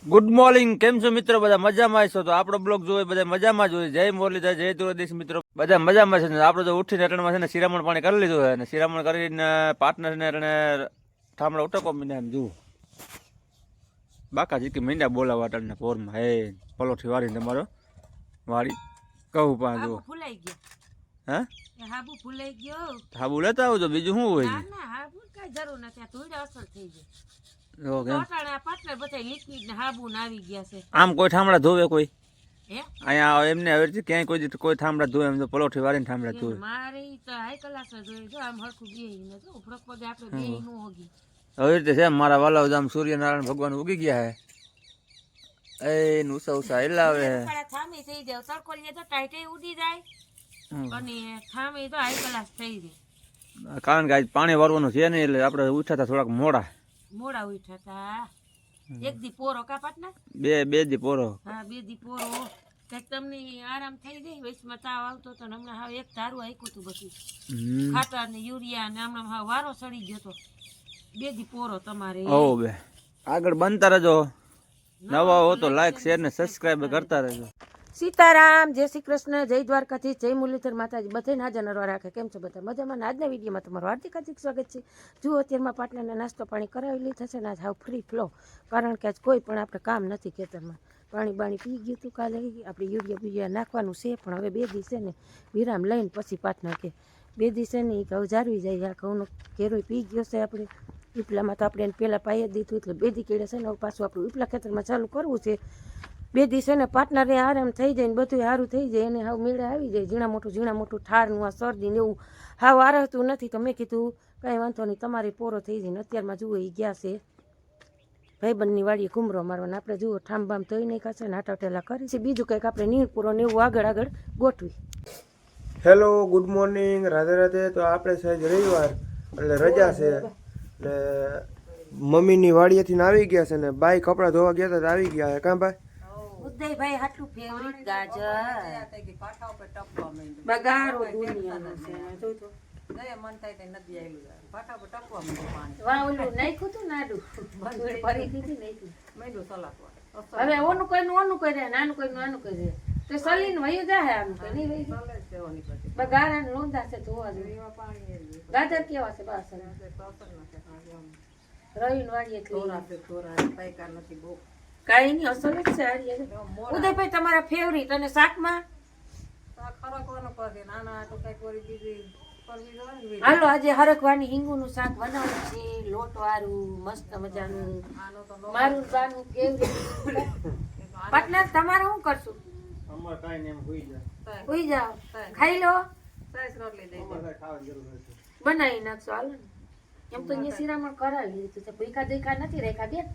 Good morning, કેમ છો મિત્રો? બધા મજામાં છો? તો આપણો બ્લોગ જોવે બધા મજામાં જ હોય. જય મુરલીધર, જય દ્વારકાધીશ મિત્રો, બધા મજામાં છે ને? આપણે તો ઉઠીને અટણમાં છે ને શિરામણ પાણી કરી લીધું છે ને શિરામણ કરીને પાર્ટનરને એને ઠામડા ઉટકો મીંડા એમ જુઓ બાકા જીકી મીંડા બોલાવા અટણને પોરમાં હે પલોઠી વાળીને તમારો વાળી કહું પા જુઓ ફૂલાઈ ગયો. હા હાબુ ફૂલાઈ ગયો. હાબુ લેતા આવજો, બીજું શું હોય? ના ના હાબુ કઈ જરૂર નથી. આ ધૂળ અસર થઈ ગઈ. આમ કોઈ ઠામડા ધોવે કોઈ હે અહીંયા એમને હવે ક્યાંય કોઈ ઠામડા ધોવે એમ તો પલોઠી વાળીને ઠામડા ધોવે. મારી તો હાઈ ક્લાસ જોઈ જો આમ હરખું બેહીને જો ઉભરક પગે આપણે બેહી નો હોગી. હવે રીતે છે મારા વાલા આમ સૂર્યનારાયણ ભગવાન ઉગી ગયા હે એ ઉષા ઉષા હેલાવે થામી થઈ જાય સરકોલીએ તો ટાઈટે ઉડી જાય અને થામી તો હાઈ ક્લાસ થઈ જાય. કારણ કે આજ પાણી વારવાનું છે ને એટલે આપણે ઉઠ્યા હતા થોડાક મોડા ઉઠ્યા હતા. એક દી પોરો કાપાટ ના બે દી પોરો. હા 2 દી પોરો કઈક તમને આરામ થઈ જાય. વૈશમાં તાવ આવતો તો હમણાં હાવ એક ધારું આયકું હતું બધું ખાતર ને યુરિયા ને હમણાં હાવ વારો સડી ગયો તો 2 દી પોરો તમારે. ઓ બે આગળ બનતા રહેજો, નવા હો તો લાઈક શેર ને સબસ્ક્રાઇબ કરતા રહેજો. સીતારામ, જય શ્રી કૃષ્ણ, જય દ્વારકાધીશ, જય મુરલીધર માતાજી, બધાને હાજર નરવા રાખે. કેમ છો બધા મજામાં? આજના વિડીયોમાં તમારું હાર્દિક હાર્દિક સ્વાગત છે. જુઓ અત્યારમાં પાટલાને નાસ્તો પાણી કરાવી લીધા છે ને આજ હાવ ફ્રી ફ્લો, કારણ કે આજ કોઈ પણ આપણે કામ નથી ખેતરમાં. પાણી બાણી પી ગયું હતું કાલે, આપણે યુરિયા બીરિયા નાખવાનું છે પણ હવે 2 દિવસે ને વિરામ લઈને પછી પાટના કે 2 દિવસે ને એ ઘઉં જાળવી જાય. આ ઘઉંનો ઘેરોય પી ગયો છે. આપણે ઉપલામાં તો આપણે એને પહેલાં પાઈ જ દીધું એટલે 2 દી કેળે છે ને હવે પાછું આપણે ઉપલા ખેતરમાં ચાલુ કરવું છે. 2 દિવસે ને પાર્ટનરને આરામ થઈ જાય ને બધું સારું થઈ જાય એને હાવ મેળે આવી જાય. ઝીણા મોટું ઠારનું આ શરદી ને એવું હાવ આરહતું નથી. તો મેં કીધું કાંઈ વાંધો નહીં, તમારી પોરો થઈ જાય ને અત્યારમાં જુઓ એ ગયા છે ભાઈબંધની વાડીએ ઘૂમરો મારવાના. આપણે જુઓ ઠામ બામ ધોઈ નહીં ખાશે ને આટાટેલા કરી છે. બીજું કંઈક આપણે નીર પૂરો ને એવું આગળ ગોઠવી. Hello, good morning, Radhe Radhe. તો આપણે સાહેબ રવિવાર એટલે રજા છે એટલે મમ્મીની વાડીએથી આવી ગયા છે ને બાઈ કપડાં ધોવા ગયા હતા આવી ગયા કાં ભાઈ? ઉદયભાઈ હાટલું ફેવરિટ ગાજર બગારો દુનિયાનો છે. જો તો મન થાય કે નદી આવેલું પાટા પર ટપવા માંડ્યું પાણી. વાહ ઓલું નાખ્યું તું નાડું ફરી દીધી નાખ્યું મેંડું સલાત હવે ઓનું કરે નાનું કોઈ નાનું કરે તો સલીન વયું જાય આમ કે નહીં વયું બગારા લોંદા છે ધોવા જોઈએ. ગાજર કેવા છે બાસ રવિન વાડીએ થોડા પૈકા નથી બહુ કાઈ નહીં અસલ જ છે. ઉદયભાઈ તમારા ફેવરિટ અને શાકમાં હાલો આજે હરખવાની હિંગુનું શાક બનાવવું છે, લોટ વાળું મસ્ત મજાનું. મારું બાનું ફેવરિટ. પાર્ટનર તમારે શું કરશું? સુઈ જાઓ, ખાઈ લો, બનાવી નાખશો. હાલો એમ તો અહીંયા શિરામણ કરાવી લીધું છે. ભૂખા દેખા નથી રાખ્યા બેન,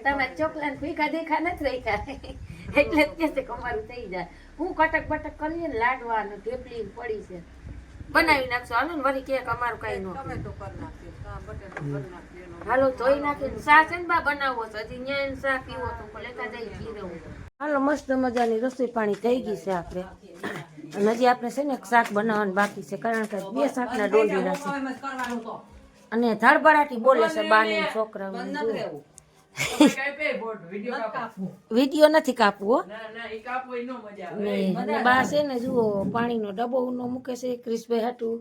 તમે ચોકલેટ ભૂખા દેખા નથી રાખ્યા એટલે જ કે અમારું થઈ જાય. હું કટક બટક કરીએ ને લાડવા ને ઢેપલી પડી છે બનાવી નાખશો. હાલો ને વળી કેક અમારું કઈ નો હાલો ધોઈ નાખીને શાક છે ને બા બનાવવો છે. હજી ન્યા શાક પીવો તો લેતા જાય ઘી. હાલો મસ્ત મજાની રસોઈ પાણી થઈ ગઈ છે આપણે. અને હજી આપણે છે ને શાક બનાવવાનું બાકી છે, કારણ કે 2 શાકના ડોંડીના છે અને ધડબડાટી બોલે છે બાને છોકરા. વિડીયો નથી કાપવો ને બા છે ને જુઓ પાણીનો ડબ્બો નો મૂકે છે ક્રિશભાઈ હાટું.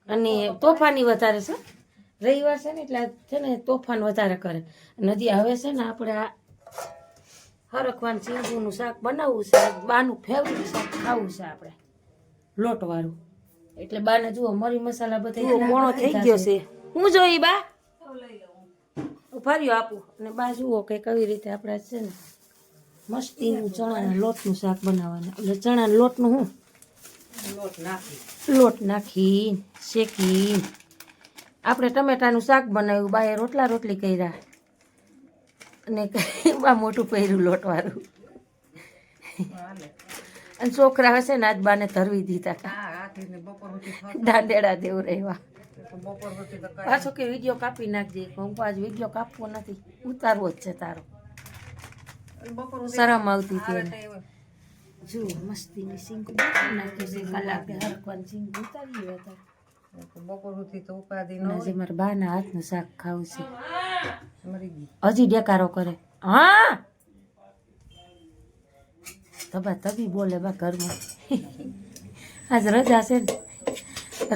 અને તોફાની વધારે છે રવિવાર છે ને એટલે છે ને તોફાન વધારે કરે. નદી હવે છે ને આપણે આ હરખવાન ચીંગુનું શાક બનાવવું છે. બાનું ફેવરિટ શાક ખાવું છે આપણે લોટવાળું. એટલે બાને જુઓ મરી મસાલા બધા મોણો થઈ ગયો છે. હું જોઈ બા ફર્યો આપું અને બા જુઓ કે કઈ રીતે આપણે છે ને મસ્તીનું ચણાના લોટનું શાક બનાવવાનું. એટલે ચણાના લોટનું હું લોટ નાખી શેકી આપણે ટમેટાનું શાક બનાવ્યું. બાએ રોટલી કર્યા અને બા મોટું પહેર્યું લોટવાળું. અને છોકરા હશે ને આજ બાને ધરવી દીધા દાંડેડા દેવ રહેવા. પાછો કે વિડીયો કાપી નાખજે. હું આજ વિડીયો કાપવો નથી, ઉતારવો જ છે તારો. શરમ આવતી હતી. જુઓ મસ્તીની સિંગ નાખ્યું છે કલાકે હરખવાની સિંગ ઉતારી હતા. બપોરથી તો ઉપાધિ ન હોય. મારા બાના હાથનું શાક ખાવું છે. હજી ડેકારો કરે હા તબા તબી બોલે બા ઘરમાં આજ રજા છે ને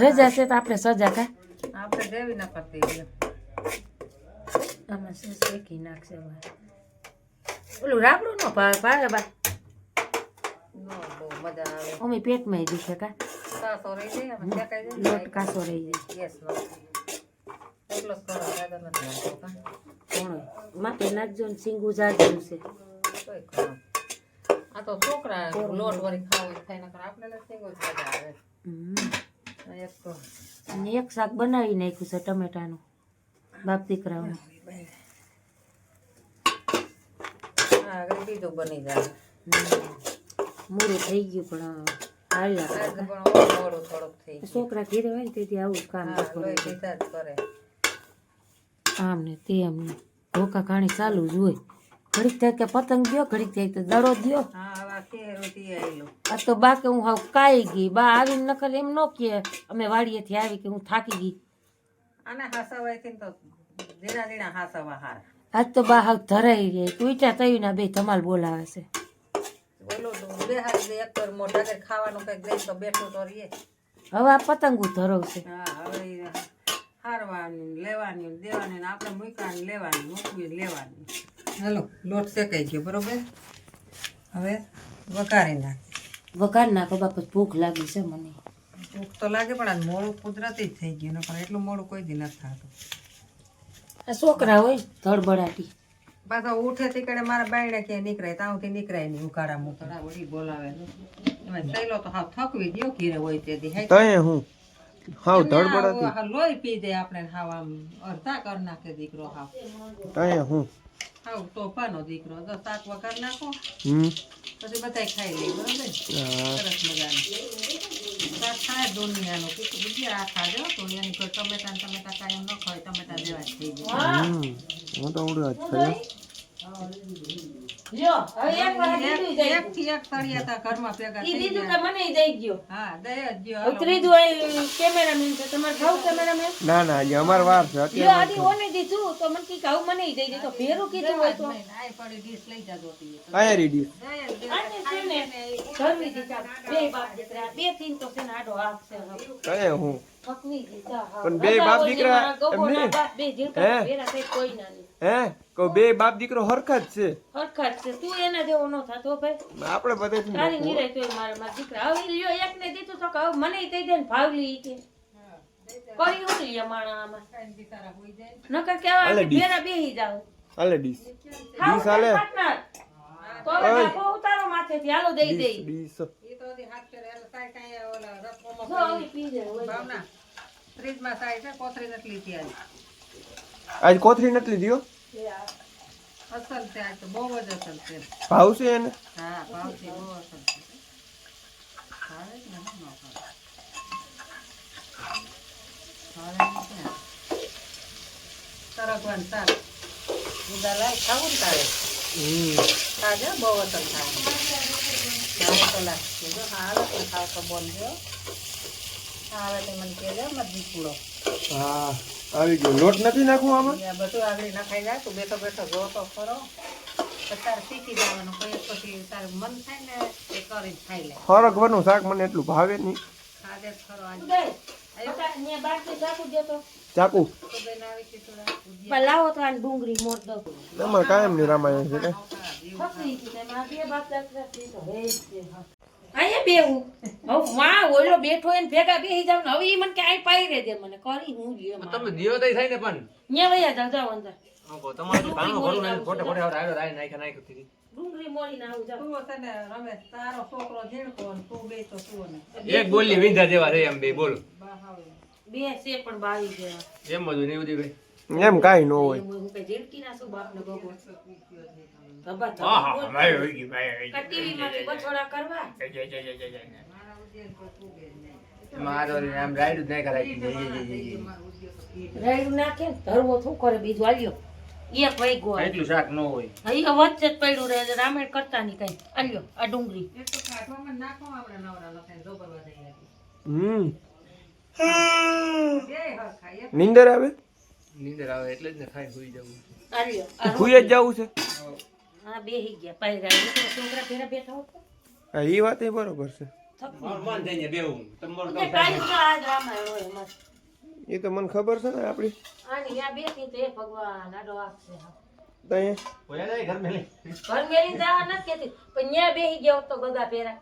રજા છે તો આપણે સજા કા આપણે દેવી ના પડતી આમાં શું શેકી નાખશે હવે. ઓલું રાબડું નો ભાવે બા નો બહુ મજા આવે અમે પેટમાં દુખે કા સાસો રહી જાય અમે શેકાઈ જાય લોટ કાસો રહી જાય ગેસ નો એટલો જ કરો દાદા નથી આવતો કા કોણ માપે નાખજો ને સિંગું જાજુ છે તોય કરો આ તો છોકરા લોટ વળી ખાવું થાય નકર આપણે નથી જ મજા આવે આ એક તો અને એક શાક બનાવી નાખ્યું છે ટમેટાનું બાપ દીકરાઓનું હા આગળ બીજું બની જાય મૂરું થઈ ગયું પણ હાલ્યા આજ કરે. પણ મોડું થોડુંક થઈ ગયું છોકરા ઘેરે હોય ને તેથી આવું જ કામ હા કરે લોહી પીધા જ કરે આમ ને તેમ ને ધોકા ખાણી ચાલુ જ હોય ઘડીક થાય કે પતંગ દ્યો ઘડીક થાય તો દડો દ્યો હા હવે આ કેરું તી આયલું આ તો બા કે હું હાવ કાઈ ગઈ બા આવીને નકર એમ ન કે અમે વાડીએથી આવી કે હું થાકી ગઈ આને હાસવાયથી તો ધીરા ધીરા હાસવા હાર આજ તો બા હાવ ધરાઈ રહી તું તઈ ના બે ધમાલ બોલાવે છે બોલો તો બે હાથ દે એક પર મોઢા કે ખાવાનું કઈક દઈ તો બેઠું તો રહીએ હવે આ પતંગું ધરવશે હા હવે ઈ હારવાની ને લેવાની ને દેવાની ને આપણે મૂકવાની લેવાની મૂકવી ને લેવાની હાલો લોટ શેકાઈ ગયો બરોબર હવે વઘારી નાખી વઘાર નાખો બાપા ભૂખ લાગી છે મને ભૂખ તો લાગે પણ આ મોડું કુદરતી જ થઈ ગયું પણ એટલું મોડું કોઈ દી નથી થતું આ છોકરા હોય ધડબડાટી પાછા ઉઠે તી કડે મારા બાયડા ક્યાંય નીકળાય તાવથી નીકળાય નહીં ઉકાળા મુકાળા વળી બોલાવે એમાં થયેલો તો હાવ થકવી દ્યો ઘીરે હોય તેથી હાય તય હું હાવ ધડબડાતી હા લોહી પી દે આપણે હાવ આમ અડધા કર નાખે દીકરો હાવ તય હું હાવ તોફાનો દીકરો તો શાક વઘાર નાખો હમ પછી બધાય ખાઈ લે બરોબર સરસ મજાનું શાક ખાય દુનિયાનું કીધું બીજી આ ખાજો તો એની કોઈ ટમેટા ને ટમેટા કાંઈ ન ખાય ટમેટા જેવા જ થઈ જાય હું તો ઉડવા જ થયો લ્યો હવે એક વાર દીધું જાય એક થી એક તળિયા તા ઘરમાં ભેગા ઈ થઈ દીધું ગયા કે મને ઈ દઈ ગયો હા દઈ જ ગયો હવે ત્રીજું આ કેમેરામેન છે તમારે ખાવ કેમેરામેન ના ના હજી અમાર વાર છે લ્યો અત્યારે આડી ઓને દીધું તો મને કી ખાવ મને ઈ દઈ દે તો ભેરું કીધું હોય તો આય પડી ડીશ લઈ જાજો તી આયા રેડી આને છે ને ઘરવી દીધા બે બાપ દીકરા બે થી તો છે ને આડો હાથ છે હવે. તય હું પકવી દીધા હા. પણ બે બાપ દીકરા મારા ગોગોના એમ નહીં. બાપ બે જીવતા હે? ભેરા થઈ કોઈ ના નહીં હે કહું બે બાપ દીકરો હરખા જ છે હરખા જ છે તું એના જેવો ન થતો ભાઈ આપણે બધે તારી નિરાય તોય મારા દીકરા હવે લ્યો એકને દીધું તો કે હવે મને ઈ દઈ દે ને ભાવલી ઈ કે કરી હું લ્યો માણા આમાં નકર કેવા હાલે ડીશ. ભેરા બેહી જાવ હાલે ડીશ ખાવ ડીશ હાલે પાર્ટનર તો હવે ઓય. બાપો ઉતારો માથેથી હાલો દઈ દઈ ડીશ ઈ તો દી હાથ કરે એટલે કાંઈ કાંઈ ઓલા રસોમાં જો હવે પી જાય હોય. ભાવના ફ્રીજમાં થાય છે કોથળી નથી લીધી આજ આજ કોથરી નથી લીધી હો અસલ છે આજ તો બહુ જ અસલ છે ભાવ છે એને હા ભાવથી બહુ અસલ છે ભાવે જ ને ન ભાવે ભાવે જ ને સરગવાનું શાક ઉદા લાય ખાવું ને તારે ખાજે બહુ અસલ થાય હા તો લાગશે જો હાલો તો ખાવ તો બોલજો આવે તો મને કહેજો મત દીકડો હા આવી ગયો લોટ નથી નાખવું આમાં આ બધું આગળ નખાઈ જાય તું બેઠો બેઠો જો તો ખરો પછી તારે શીખી જવાનું કોઈ પછી તારું મન થાય ને એ કરી ખાઈ લે હરખવાનું શાક મને એટલું ભાવે નહીં ખાધે જ ખરો આજે દે. બકા, ને બાકી ચાકુ દેતો ચાકુ તો બેન આવી છે થોડા પણ લાવો તો આ ડુંગળી મોર દો તમારે કાયમ ની રામાયણ છે કે ફકરી છે તેમાં આ બે બાપ દાખલા થી તો હે જ છે હા. અહીંયા બેહું હવે માં ઓલો બેઠો એને ભેગા બેહી જાવ ને હવે ઈ મને કે આઈ પાઈ રે દે મને કરી હું લ્યો માં તમે દિયો તઈ થાય ને પણ ન્યા વયા જાવ જાવ અંદર તમારું કામ ભરું ને ખોટે ખોટે આવડે રાઈ નાખી હતી ડુંગળી મોરીને આવું જાવ તું છે ને રમેશ તારો છોકરો ઝીણકો ને તું બે તો તું ને એક બોલી વિંધા જેવા રે એમ બે બોલ બે છે પણ બાવી જેવા એમ બધું નહીં ભાઈ એમ કાંઈ ન હોય હું કઈ ઝીણકી ના શું બાપ ને ગોગો ધબા હા ધબા હા ભાઈ હોય ગઈ ભાઈ ટીવી માંથી બછોડા કરવા મારો આમ રાઈડ જ નહીં કરાય રાયડું નાખે ને ધરવો શું કરે બીજું આલ્યો એક વઈ ગો એટલું શાક ન હોય અહીં વચ્ચે જ પડ્યું રહે રામાયણ કરતા નહીં કઈ આલ્યો આ ડુંગળી એક તો કાઢવામાં નાખો આપણે નવરા લખાય જોબરવા દઈ આપી બે હરખા એક નીંદર આવે નીંદર આવે એટલે જ ને ખાઈ હોઈ જવું આલ્યો આ ખુઈ જ જવું છે હા બેહી ગયા પાયરા છોકરા ફેરા બેઠા હોત હા એ વાત એ બરોબર છે એ તો મને ખબર છે ને આપડી ભગવાન આડો આપશે તો અહીંયા ઘર મેલી જવા નથી કેતી પણ ન્યા બેહી ગયા તો ગગા પેરા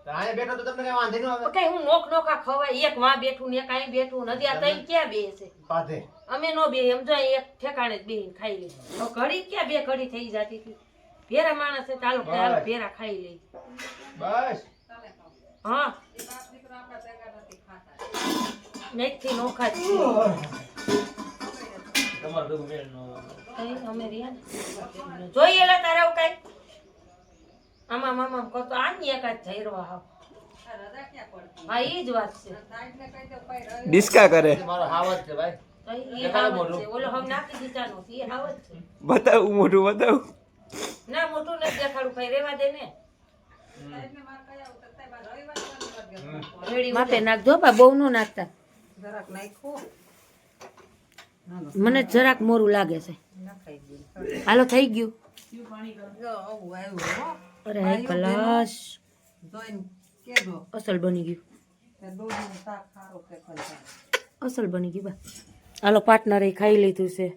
કઈ હું નોખા ખવાય એક માં બેઠું ને એક અહીં બેઠું નથી આ તઈ ક્યાં બેસે અમે નો બે સમજો એક ઠેકાણે જ બેહીને ખાઈ લે ઘડી ક્યાં બે ઘડી થઈ જતી હતી ભેરા માણસ ચાલો ચાલો ભેરા ખાઈ લઈ બસ હા નથી નોખા જ અમે રહ્યા જોઈએ લે તારે આવું કઈ આમાં મામા કરતો આની એક જ થઈ રહ્યો હાવ હા ઈ જ વાત છે ડિસ્કા કરે મારો હાવત છે ભાઈ તો ઈ હાવત છે ઓલો હમ નાખી દીધા નો ઈ હાવત છે બતાવું મોઢું બતાવું ના મોટું નથી દેખાડું કઈ રેવા દે ને માપે નાખજો બા બહુ નો નાખતા જરાક નાખ્યું મને જરાક મોરું લાગે છે નખાઈ ગયું હાલો થઈ ગયું જો આવું આવ્યું હો અરે હાય કલાશ જોઈને કેદો અસલ બની ગયું તે દૂધનું શાક ખારું કે કોઈ અસલ બની ગયું બા હાલો પાર્ટનરે ખાઈ લીધું છે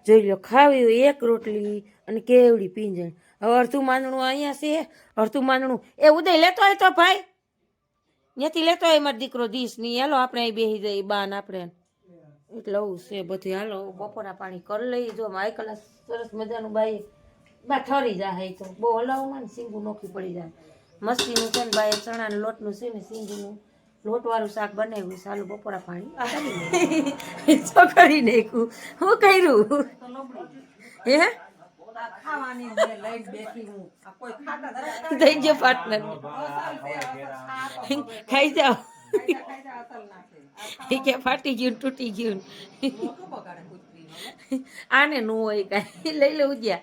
જોઈ લો ખાવી એક રોટલી અને કેવડી પીંજણ હવે અડધું માંદણું અહીંયા છે અડધું માંદણું એ ઉદય લેતો હોય તો ભાઈ ત્યાંથી લેતો હોય મારો દીકરો દીશ નહીં હાલો આપણે અહીં બેસી જઈએ બાન આપણે એટલે આવું છે બધું હાલો બપોરના પાણી કરી લઈએ જો માય કલાક સરસ મજાનું બાઈ બા ઠરી જાય તો બહુ હલાવમાં ને સિંગું નોખી પડી જાય મસ્તીનું છે ને બાઈ ચણાના લોટનું છે ને સિંગુનું લોટવાળું શાક બનાવ્યું સાલું બપોરા પાણી શું કરી નાખ્યું હું કર્યું હે ખાવાની મેં લઈને બેઠી હું આ કોઈ ખાતા જરાક થઈ ગયો પાર્ટનર ખાઈ જાઓ અસલ નાખે કે ફાટી ગયું ને તૂટી ગયું મોટું બગાડે કુતરી આને નું હોય કાંઈ લઈ લઉં ગયા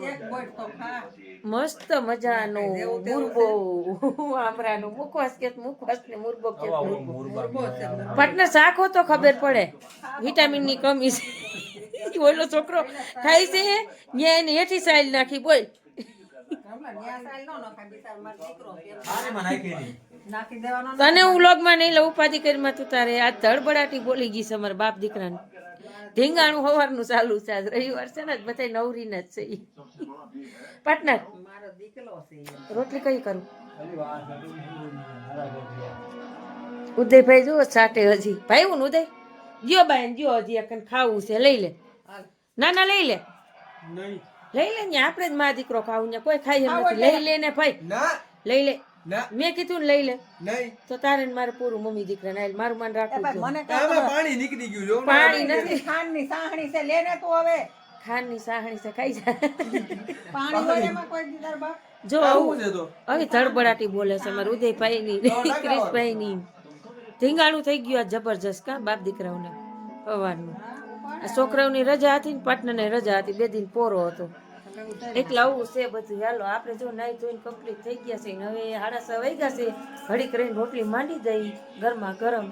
એક બોટ તો ખા મસ્ત મજાનો મુરબો આમરાનો મુખવાસ કે મુખવાસ ને મુરબો કે પાટના શાક હો તો ખબર પડે વિટામિન ની કમી છે ઓલો છોકરો ખાઈ છે ન્યા એને હેઠી સાઈલ નાખી બોલ નાખી દેવાનો તને હું વ્લોગમાં નહીં લઉં ઉપાધિ કરીમાં તું તારે આ ધડબડાટી બોલી ગઈ છે અમારા બાપ દીકરાને ઢીંગાણું સવારનું ચાલુ છે આજ રવિવાર છે ને બધા નવરીને જ છે ઈ. પાર્ટનર મારો દીકરો છે રોટલી કઈ કરું ઉદયભાઈ જુઓ ચાટે હજી ભાઈ હું ઉદય ગયો બાય ગયો હજી એક ખાવું છે લઈ લે ના ના લઈ લે લઈ લે ને આપણે જ મા દીકરો ખાવું ને કોઈ ખાઈ એમ નથી લઈ લે ને ભાઈ ના લઈ લે ના મેં કીધું ને લઈ લે નહીં તો તારે ને મારે પૂરું મમ્મી દીકરા ના મારું માન રાખવું છે મને આમાં પાણી નીકળી ગયું જો પાણી નથી ખાંડની સાહણી છે લેને તું હવે ખાંડની સાહણી છે ખાઈ જાય પાણી હોય એમાં કોઈ દીદાર બા જો આવું હવે ધડબડાટી બોલે છે મારા ઉદયભાઈ ની ક્રિશભાઈ ની ધીંગાણું થઈ ગયું આ જબરજસ્ત કા બાપ દીકરાઓને સવારનું આ છોકરાઓની રજા હતી ને પાટનને રજા હતી 2 દિન પોરો હતો એટલે આવું છે બધું હાલો આપણે જો નાઈ ધોઈને કમ્પ્લીટ થઈ ગયા છે ને હવે 6:30 વાગ્યા છે ઘડીક રહીને રોટલી માંડી દઈ ગરમા ગરમ